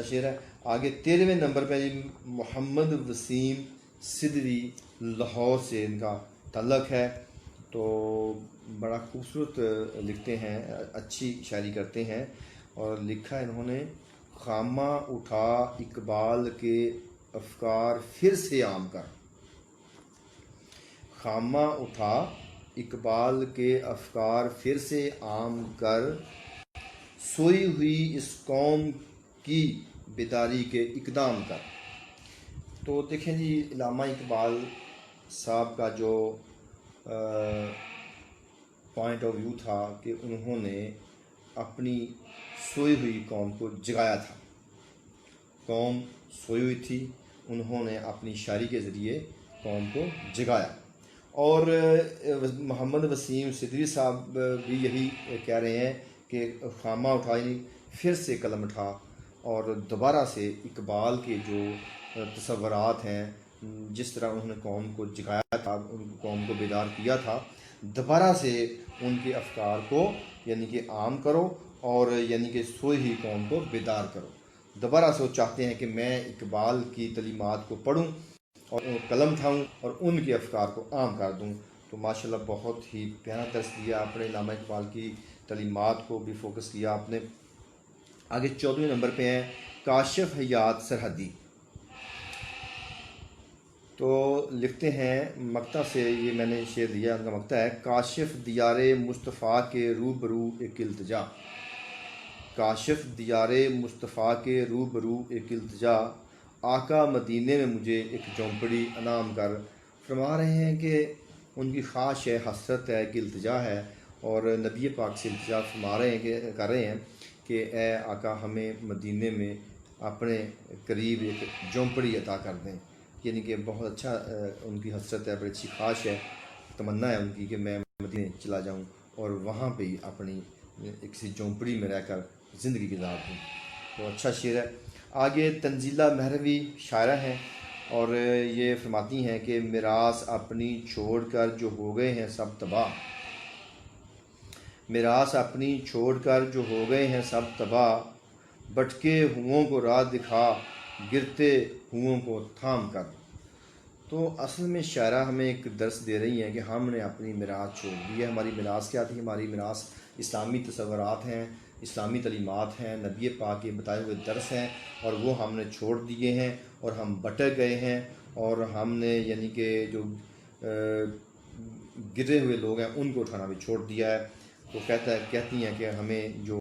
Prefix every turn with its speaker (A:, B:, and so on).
A: شعر ہے آگے 13ویں نمبر پہ جی محمد وسیم صدری لاہور سے ان کا تعلق ہے. تو بڑا خوبصورت لکھتے ہیں, اچھی شاعری کرتے ہیں, اور لکھا انہوں نے خامہ اٹھا اقبال کے افکار پھر سے عام کر. خامہ اٹھا اقبال کے افکار پھر سے عام کر, سوئی ہوئی اس قوم کی بیداری کے اقدام کر. تو دیکھیں جی علامہ اقبال صاحب کا جو پوائنٹ آف ویو تھا کہ انہوں نے اپنی سوئی ہوئی قوم کو جگایا تھا. قوم سوئی ہوئی تھی, انہوں نے اپنی شاعری کے ذریعے قوم کو جگایا. اور محمد وسیم صدری صاحب بھی یہی کہہ رہے ہیں کہ خامہ اٹھائی پھر سے قلم اٹھا, اور دوبارہ سے اقبال کے جو تصورات ہیں, جس طرح انہوں نے قوم کو جگایا تھا, ان قوم کو بیدار کیا تھا, دوبارہ سے ان کے افکار کو یعنی کہ عام کرو, اور یعنی کہ سوئی ہوئی قوم کو بیدار کرو. دوبارہ سے وہ چاہتے ہیں کہ میں اقبال کی تعلیمات کو پڑھوں اور قلم اٹھاؤں اور ان کے افکار کو عام کر دوں. تو ماشاءاللہ بہت ہی پیارا درس دیا آپ نے, علامہ اقبال کی تعلیمات کو بھی فوکس کیا آپ نے. آگے 14ویں نمبر پہ ہیں کاشف حیات سرحدی. تو لکھتے ہیں مکتا سے, یہ میں نے شعر دیا ان کا مکتا ہے, کاشف دیار مصطفیٰ کے روبرو ایک التجا. کاشف دیار مصطفیٰ کے روبرو ایک التجا, آقا مدینے میں مجھے ایک جھونپڑی انعام کر. فرما رہے ہیں کہ ان کی خواہش ہے, حسرت ہے, ایک التجا ہے, اور نبی پاک سے التجا فرما رہے ہیں کہ کر رہے ہیں کہ اے آقا ہمیں مدینے میں اپنے قریب ایک جھونپڑی عطا کر دیں. یعنی کہ بہت اچھا ان کی حسرت ہے, بڑی اچھی خواہش ہے, تمنا ہے ان کی کہ میں مدینے چلا جاؤں اور وہاں پہ ہی اپنی کسی جھونپڑی میں رہ کر زندگی گزار دوں. تو اچھا شعر ہے. آگے تنزیلہ مہروی شاعرہ ہیں, اور یہ فرماتی ہیں کہ میراث اپنی چھوڑ کر جو ہو گئے ہیں سب تباہ. میراث اپنی چھوڑ کر جو ہو گئے ہیں سب تباہ, بٹکے ہوں کو راہ دکھا گرتے ہوں کو تھام کر. تو اصل میں شاعرہ ہمیں ایک درس دے رہی ہیں کہ ہم نے اپنی میراث چھوڑ دی ہے. ہماری میراث کیا تھی؟ ہماری میراث اسلامی تصورات ہیں, اسلامی تعلیمات ہیں, نبی پاک کے بتائے ہوئے درس ہیں, اور وہ ہم نے چھوڑ دیے ہیں, اور ہم بٹک گئے ہیں, اور ہم نے یعنی کہ جو گرے ہوئے لوگ ہیں ان کو اٹھانا بھی چھوڑ دیا ہے. تو کہتی ہیں کہ ہمیں جو